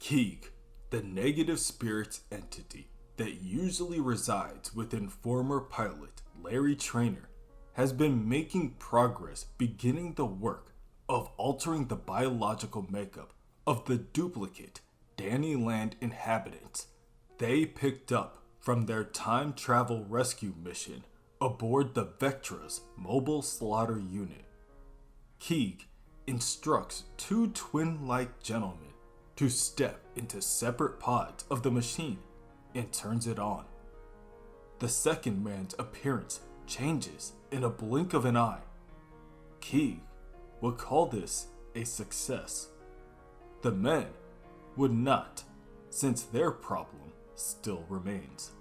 Keeg, the negative spirits entity that usually resides within former pilot Larry Traynor, has been making progress beginning the work of altering the biological makeup of the duplicate Danny Land inhabitants they picked up from their time travel rescue mission aboard the Vectra's mobile slaughter unit. Keeg instructs two twin-like gentlemen to step into separate pods of the machine and turns it on. The second man's appearance changes in a blink of an eye. Keeg would call this a success. The men would not, since their problem still remains.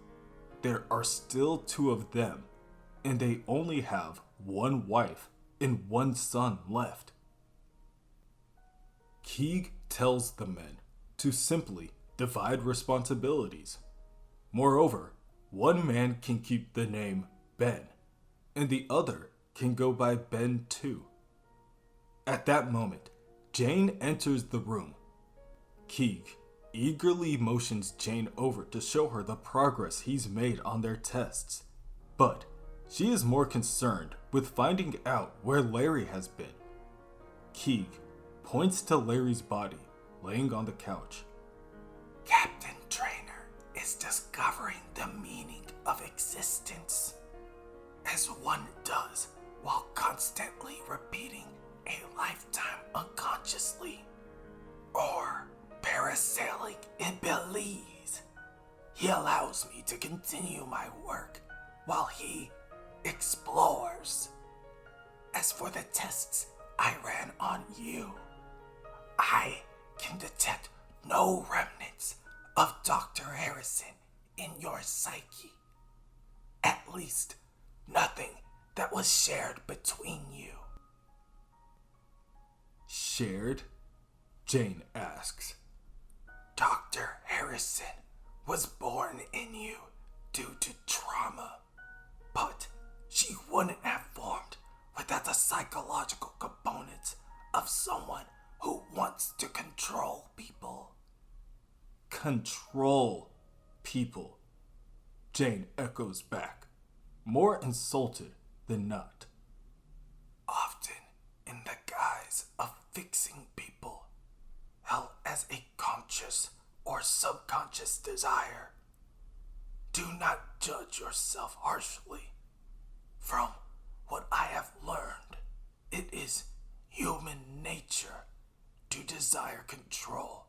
There are still two of them, and they only have one wife and one son left. Keeg tells the men to simply divide responsibilities. Moreover, one man can keep the name Ben, and the other can go by Ben too. At that moment, Jane enters the room. Keeg eagerly motions Jane over to show her the progress he's made on their tests, but she is more concerned with finding out where Larry has been. Keeg points to Larry's body laying on the couch. Captain Traynor is discovering the meaning of existence, as one does while constantly repeating a lifetime unconsciously, or parasailing in Belize. He allows me to continue my work while he explores. As for the tests I ran on you, I can detect no remnants of Dr. Harrison in your psyche. At least, nothing that was shared between you. Shared? Jane asks. Dr. Harrison was born in you due to trauma, but she wouldn't have formed without the psychological components of someone who wants to control people. Control people, Jane echoes back, more insulted than not. Often in the guise of fixing people, held as a conscious or subconscious desire. Do not judge yourself harshly. From what I have learned, it is human nature to desire control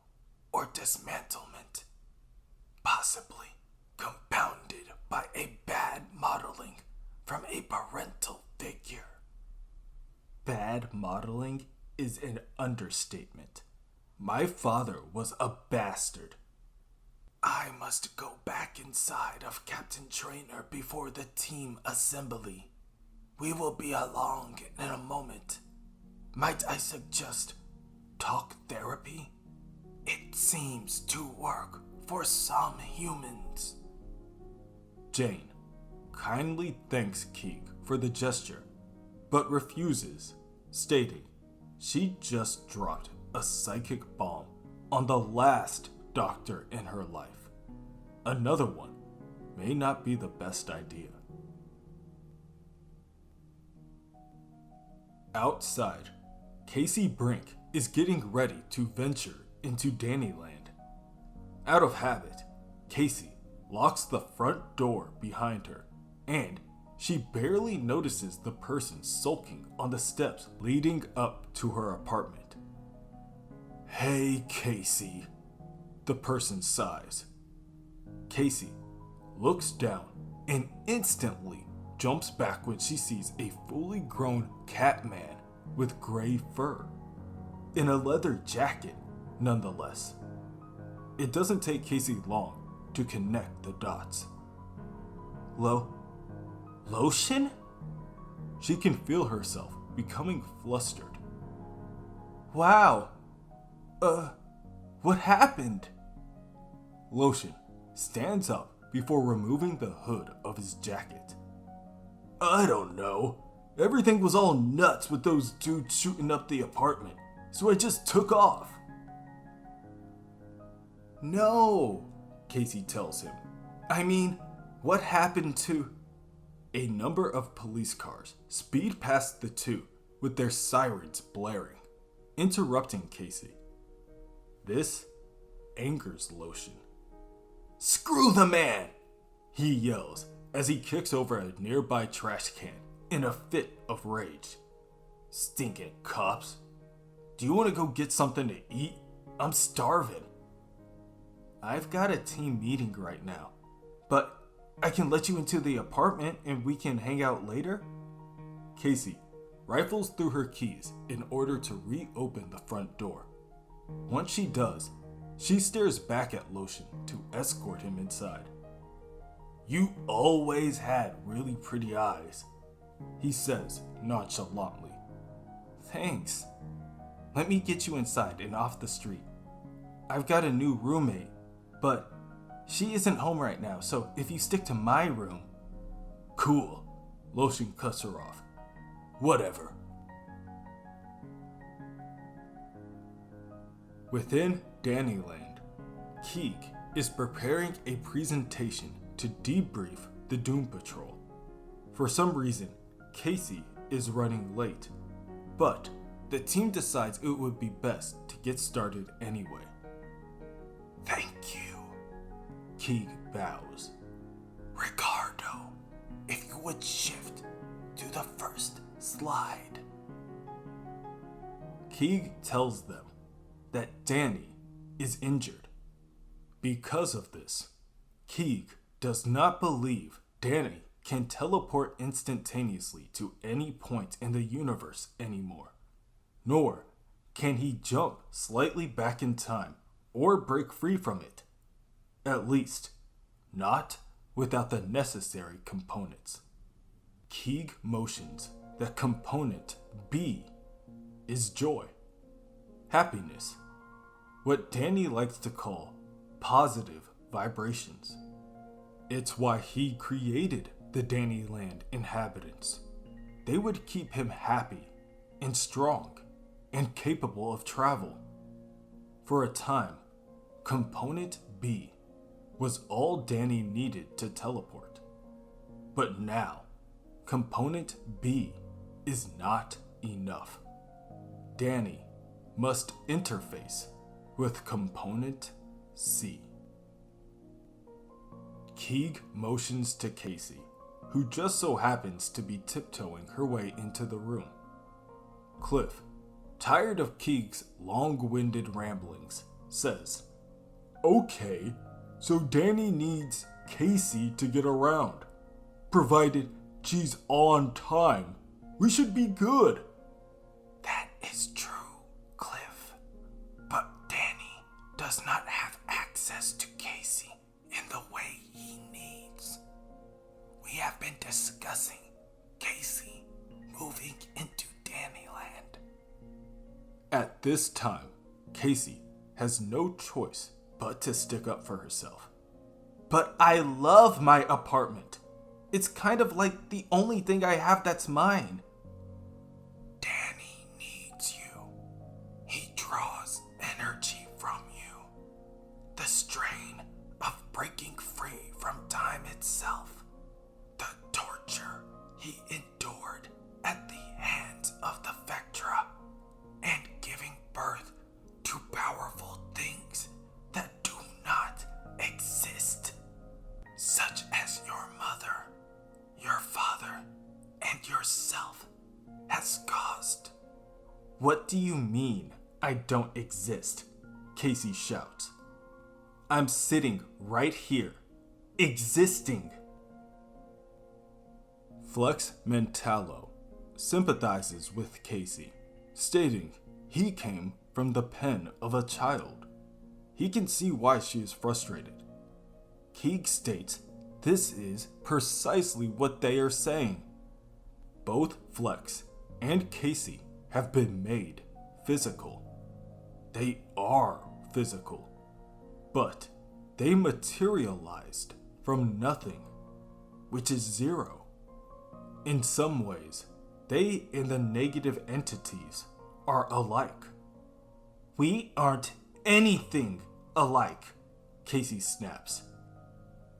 or dismantlement, possibly compounded by a bad modeling from a parental figure. Bad modeling is an understatement. My father was a bastard. I must go back inside of Captain Traynor before the team assembly. We will be along in a moment. Might I suggest talk therapy? It seems to work for some humans. Jane kindly thanks Keeg for the gesture, but refuses, stating she just dropped a psychic bomb on the last doctor in her life. Another one may not be the best idea. Outside, Casey Brink is getting ready to venture into Dannyland. Out of habit, Casey locks the front door behind her, and she barely notices the person sulking on the steps leading up to her apartment. "Hey, Casey," the person sighs. Casey looks down and instantly jumps back when she sees a fully grown cat man with gray fur, in a leather jacket nonetheless. It doesn't take Casey long to connect the dots. Lotion? She can feel herself becoming flustered. Wow. What happened? Lotion stands up before removing the hood of his jacket. I don't know. Everything was all nuts with those dudes shooting up the apartment, so I just took off. No, Casey tells him. I mean, what happened to... A number of police cars speed past the two with their sirens blaring, interrupting Casey. This angers Lotion. Screw the man! He yells as he kicks over a nearby trash can in a fit of rage. Stinking cops. Do you want to go get something to eat? I'm starving. I've got a team meeting right now, but I can let you into the apartment and we can hang out later? Casey rifles through her keys in order to reopen the front door. Once she does, she stares back at Lotion to escort him inside. You always had really pretty eyes, he says nonchalantly. Thanks. Let me get you inside and off the street. I've got a new roommate, but she isn't home right now, so if you stick to my room... Cool. Lotion cuts her off. Whatever. Within Dannyland, Keeg is preparing a presentation to debrief the Doom Patrol. For some reason, Casey is running late, but the team decides it would be best to get started anyway. Thank you. Keeg bows. Ricardo, if you would shift to the first slide. Keeg tells them that Danny is injured. Because of this, Keeg does not believe Danny can teleport instantaneously to any point in the universe anymore, nor can he jump slightly back in time or break free from it. At least, not without the necessary components. Keeg motions that component B is joy, happiness, what Danny likes to call positive vibrations. It's why he created the Dannyland inhabitants. They would keep him happy and strong and capable of travel. For a time, component B was all Danny needed to teleport. But now, component B is not enough. Danny must interface with component C. Keeg motions to Casey, who just so happens to be tiptoeing her way into the room. Cliff, tired of Keeg's long-winded ramblings, says, Okay, so Danny needs Casey to get around. Provided she's on time, we should be good. That is true, Cliff. But Danny does not have access to Casey in the way he needs. We have been discussing Casey moving into Dannyland. At this time, Casey has no choice but to stick up for herself. But I love my apartment. It's kind of like the only thing I have that's mine. Danny needs you. He draws energy from you. The strain of breaking free from time itself. The torture he endured at the hands of the Vectra, and giving birth to powerful things that do not exist, such as your mother, your father, and yourself has caused. What do you mean, I don't exist? Casey shouts. I'm sitting right here, existing. Flex Mentallo sympathizes with Casey, stating he came from the pen of a child. He can see why she is frustrated. Keeg states this is precisely what they are saying. Both Flex and Casey have been made physical. They are physical, but they materialized from nothing, which is zero. In some ways, they and the negative entities are alike. We aren't anything alike, Casey snaps.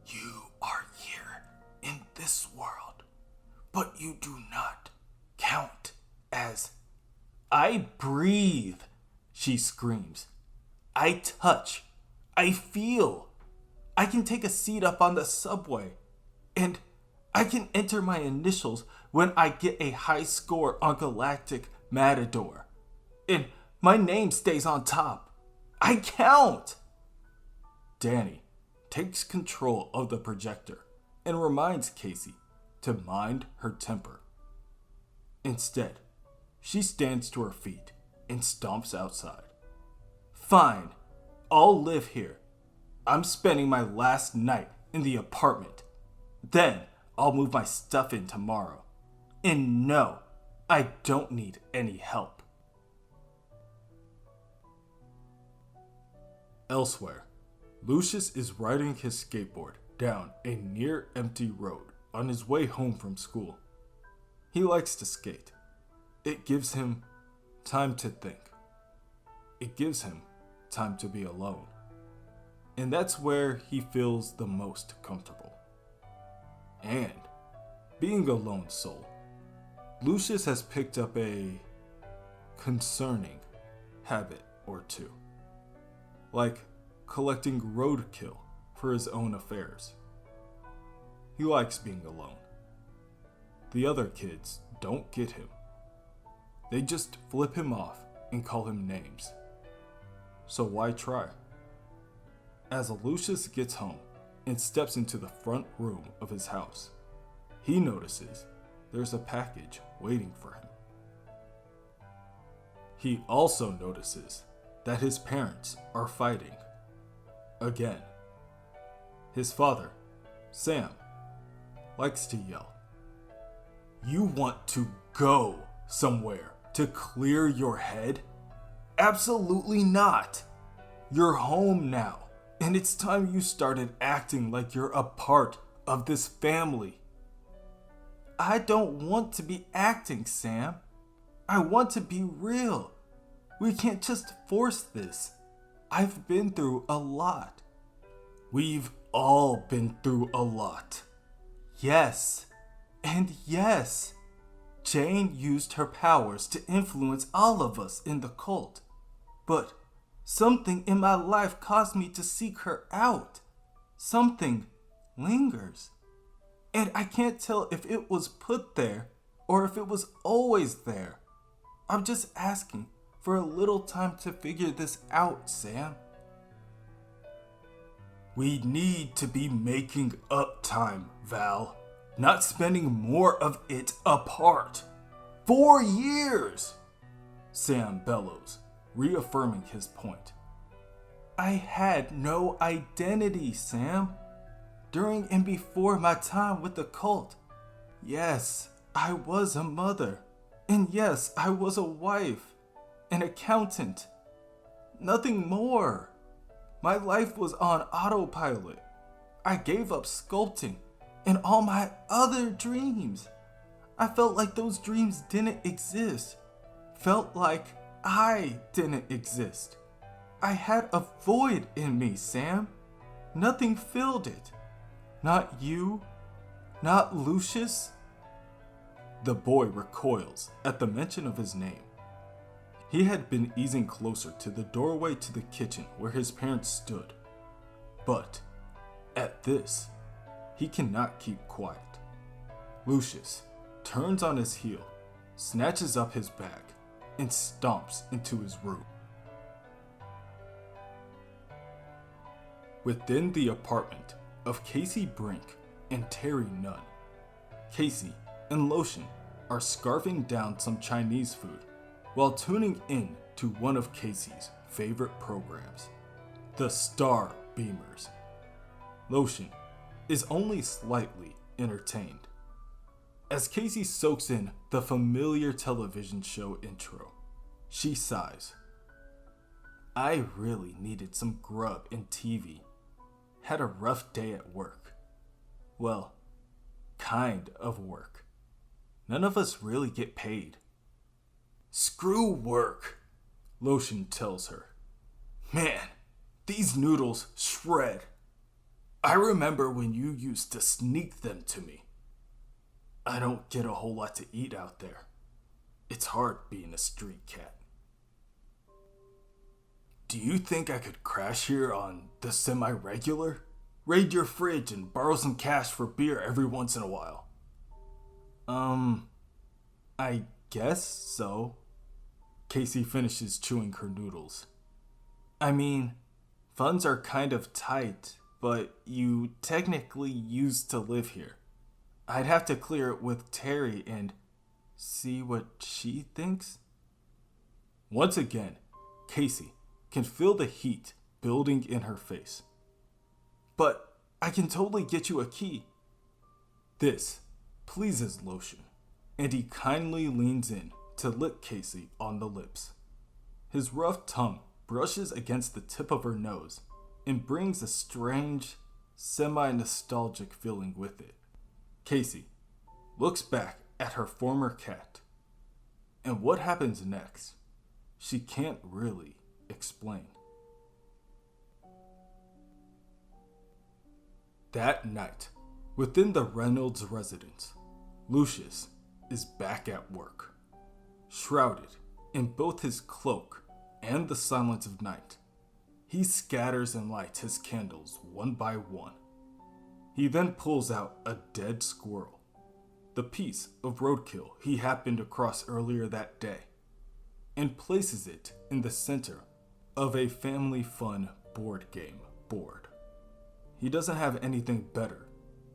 You are here in this world, but you do not count as... I breathe, she screams. I touch. I feel. I can take a seat up on the subway. And I can enter my initials when I get a high score on Galactic Matador. And my name stays on top. I count! Danny takes control of the projector and reminds Casey to mind her temper. Instead, she stands to her feet and stomps outside. Fine, I'll live here. I'm spending my last night in the apartment. Then I'll move my stuff in tomorrow. And no, I don't need any help. Elsewhere, Lucius is riding his skateboard down a near-empty road on his way home from school. He likes to skate. It gives him time to think. It gives him time to be alone. And that's where he feels the most comfortable. And, being a lone soul, Lucius has picked up a concerning habit or two. Like collecting roadkill for his own affairs. He likes being alone. The other kids don't get him. They just flip him off and call him names. So why try? As Lucius gets home and steps into the front room of his house, he notices there's a package waiting for him. He also notices that his parents are fighting. Again. His father, Sam, likes to yell, "You want to go somewhere to clear your head? Absolutely not. You're home now, and it's time you started acting like you're a part of this family." I don't want to be acting, Sam. I want to be real. We can't just force this. I've been through a lot. We've all been through a lot. Yes, and yes. Jane used her powers to influence all of us in the cult. But something in my life caused me to seek her out. Something lingers. And I can't tell if it was put there or if it was always there. I'm just asking for a little time to figure this out, Sam. We need to be making up time, Val. Not spending more of it apart. 4 years! Sam bellows, reaffirming his point. I had no identity, Sam. During and before my time with the cult. Yes, I was a mother. And yes, I was a wife. An accountant. Nothing more. My life was on autopilot. I gave up sculpting and all my other dreams. I felt like those dreams didn't exist. Felt like I didn't exist. I had a void in me, Sam. Nothing filled it. Not you. Not Lucius. The boy recoils at the mention of his name. He had been easing closer to the doorway to the kitchen where his parents stood. But at this, he cannot keep quiet. Lucius turns on his heel, snatches up his bag, and stomps into his room. Within the apartment of Casey Brink and Terry Nunn, Casey and Lotion are scarfing down some Chinese food while tuning in to one of Casey's favorite programs, the Star Beamers. Lotion is only slightly entertained. As Casey soaks in the familiar television show intro, she sighs. I really needed some grub and TV. Had a rough day at work. Well, kind of work. None of us really get paid. Screw work, Lotion tells her. Man, These noodles shred. I remember when you used to sneak them to me. I don't get a whole lot to eat out there. It's hard being a street cat. Do you think I could crash here on the semi-regular? Raid your fridge and borrow some cash for beer every once in a while? I guess so. Casey finishes chewing her noodles. I mean, funds are kind of tight, but you technically used to live here. I'd have to clear it with Terry and see what she thinks. Once again, Casey can feel the heat building in her face. But I can totally get you a key. This pleases Lotion, and he kindly leans in to lick Casey on the lips. His rough tongue brushes against the tip of her nose and brings a strange, semi-nostalgic feeling with it. Casey looks back at her former cat, and what happens next, she can't really explain. That night, within the Reynolds residence, Lucius is back at work. Shrouded in both his cloak and the silence of night, he scatters and lights his candles one by one. He then pulls out a dead squirrel, the piece of roadkill he happened across earlier that day, and places it in the center of a family fun board game board. He doesn't have anything better,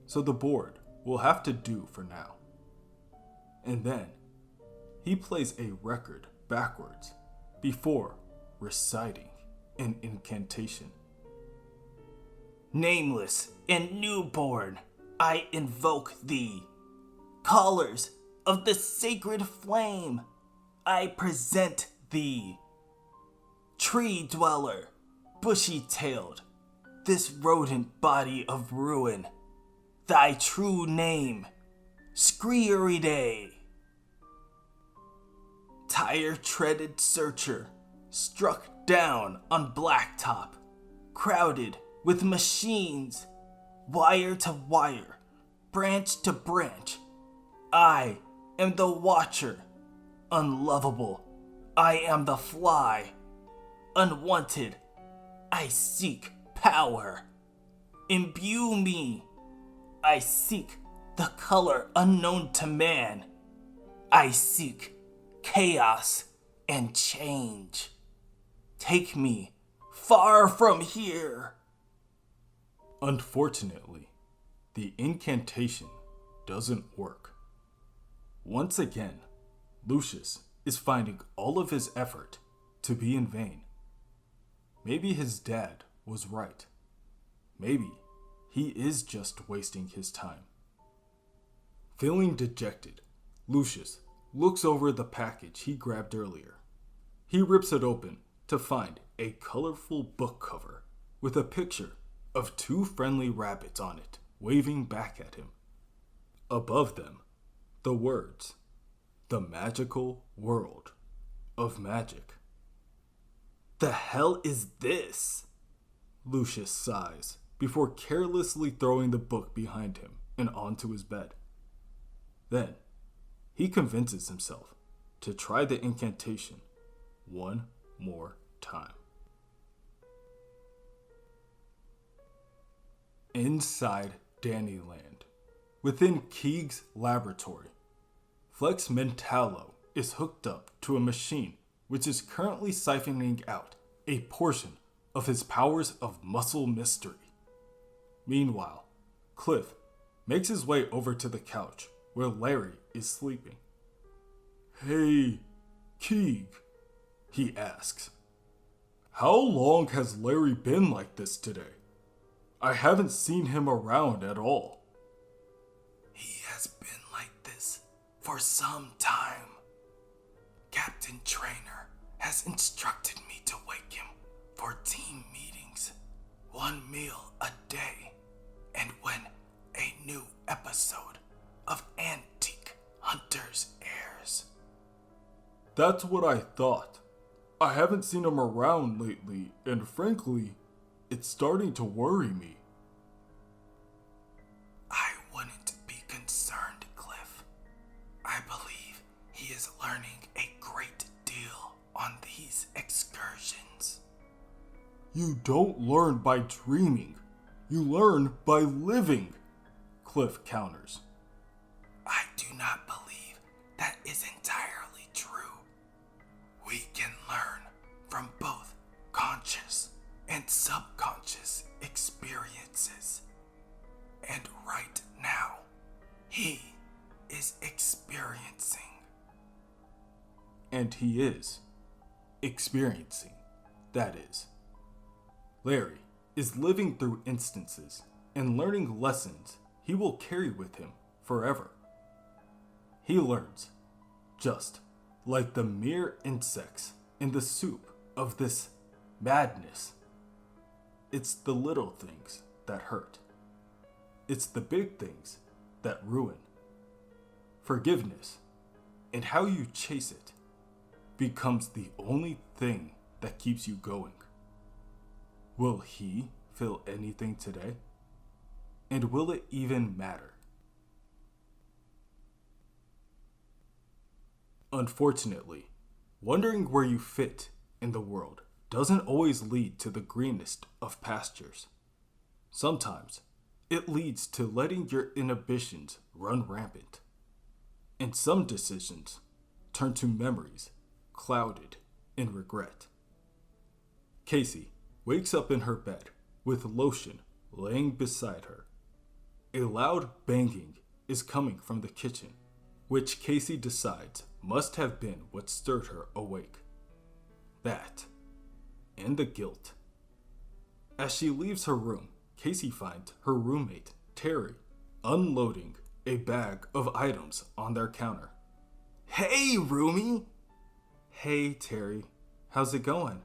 so the board will have to do for now. And then, he plays a record backwards before reciting an incantation. Nameless and newborn, I invoke thee. Callers of the sacred flame, I present thee. Tree dweller, bushy-tailed, this rodent body of ruin, thy true name, Screeriday. Tire-treaded searcher, struck down on blacktop, crowded with machines, wire to wire, branch to branch. I am the watcher, unlovable. I am the fly, unwanted. I seek power. Imbue me. I seek the color unknown to man. I seek chaos and change. Take me far from here. Unfortunately, the incantation doesn't work. Once again, Lucius is finding all of his effort to be in vain. Maybe his dad was right. Maybe he is just wasting his time. Feeling dejected, Lucius looks over the package he grabbed earlier. He rips it open to find a colorful book cover with a picture of two friendly rabbits on it, waving back at him. Above them, the words, "The Magical World of Magic." The hell is this? Lucius sighs before carelessly throwing the book behind him and onto his bed. Then, he convinces himself to try the incantation one more time. Inside Dannyland, within Keeg's laboratory, Flex Mentallo is hooked up to a machine which is currently siphoning out a portion of his powers of muscle mystery. Meanwhile, Cliff makes his way over to the couch where Larry is sleeping. "Hey, Keeg," he asks. "How long has Larry been like this today? I haven't seen him around at all." He has been like this for some time. Captain Trainer has instructed me to wake him for team meetings, 1 meal a day, and when a new episode of Antique Hunters airs. That's what I thought. I haven't seen him around lately, and frankly, It's starting to worry me. I wouldn't be concerned, Cliff. I believe he is learning a great deal on these excursions. You don't learn by dreaming. You learn by living, Cliff counters. I do not believe that is entirely true. We can learn from both conscious and subconscious experiences. And right now, he is experiencing. And he is experiencing, that is. Larry is living through instances and learning lessons he will carry with him forever. He learns, just like the mere insects in the soup of this madness. It's the little things that hurt. It's the big things that ruin. Forgiveness, and how you chase it, becomes the only thing that keeps you going. Will he feel anything today? And will it even matter? Unfortunately, wondering where you fit in the world doesn't always lead to the greenest of pastures. Sometimes it leads to letting your inhibitions run rampant. And some decisions turn to memories clouded in regret. Casey wakes up in her bed with lotion laying beside her. A loud banging is coming from the kitchen, which Casey decides must have been what stirred her awake. That, and the guilt. As she leaves her room, Casey finds her roommate, Terry, unloading a bag of items on their counter. Hey, roomie! Hey, Terry. How's it going?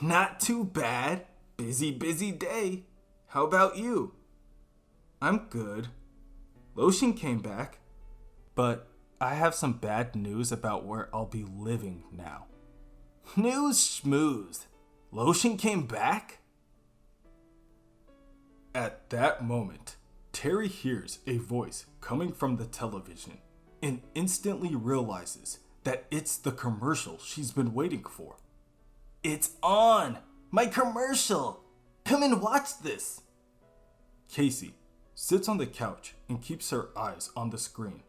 Not too bad. Busy day. How about you? I'm good. Lotion came back, but I have some bad news about where I'll be living now. News schmooze. Lotion came back? At that moment, Terry hears a voice coming from the television and instantly realizes that it's the commercial she's been waiting for. It's on! My commercial! Come and watch this! Casey sits on the couch and keeps her eyes on the screen.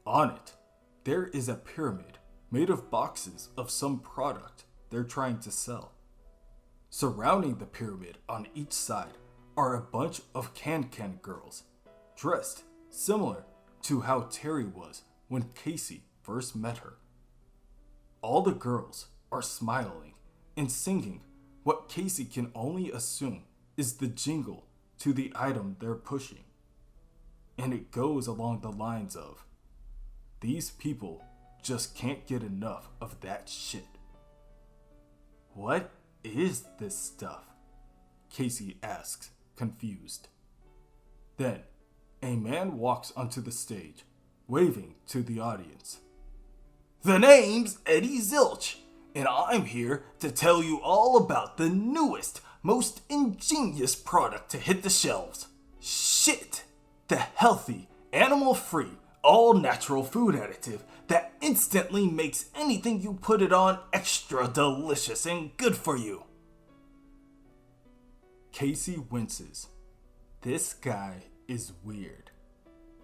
On it, there is a pyramid made of boxes of some product they're trying to sell. Surrounding the pyramid on each side are a bunch of can-can girls, dressed similar to how Terry was when Casey first met her. All the girls are smiling and singing what Casey can only assume is the jingle to the item they're pushing. And it goes along the lines of, these people just can't get enough of that shit. What is this stuff? Casey asks, confused. Then, a man walks onto the stage, waving to the audience. The name's Eddie Zilch, and I'm here to tell you all about the newest, most ingenious product to hit the shelves. Shit! The healthy, animal-free, all-natural food additive that instantly makes anything you put it on extra delicious and good for you. Casey winces. This guy is weird.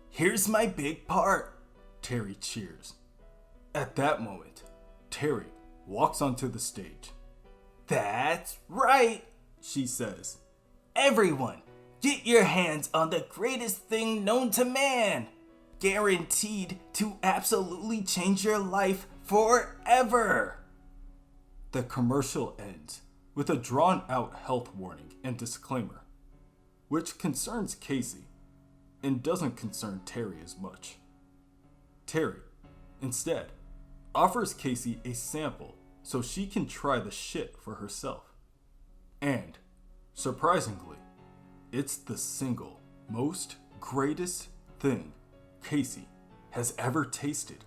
Here's my big part. Terry cheers. At that moment, Terry walks onto the stage. That's right, she says. Everyone, get your hands on the greatest thing known to man. Guaranteed to absolutely change your life forever. The commercial ends with a drawn-out health warning and disclaimer, which concerns Casey and doesn't concern Terry as much. Terry, instead, offers Casey a sample so she can try the shit for herself. And, surprisingly, it's the single most greatest thing Casey has ever tasted.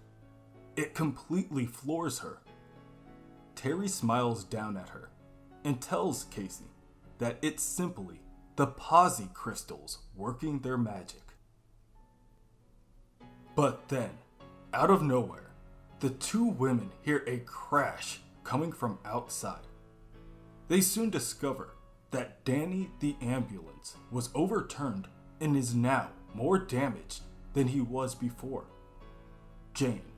It completely floors her. Terry smiles down at her and tells Casey that it's simply the posi crystals working their magic. But then, out of nowhere, the two women hear a crash coming from outside. They soon discover that Danny the ambulance was overturned and is now more damaged than he was before. Jane,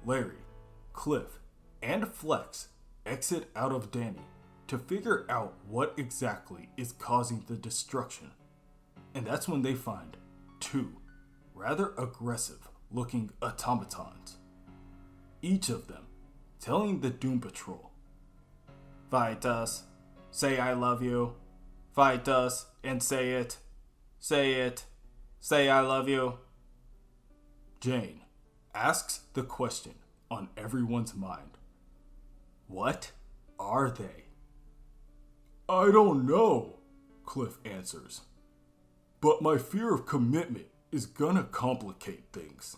Larry, Cliff, and Flex exit out of Danny to figure out what exactly is causing the destruction. And that's when they find two rather aggressive looking automatons, each of them telling the Doom Patrol, "Fight us, say I love you, fight us and say it, say I love you." Jane asks the question on everyone's mind. What are they? "I don't know," Cliff answers. "But my fear of commitment is gonna complicate things."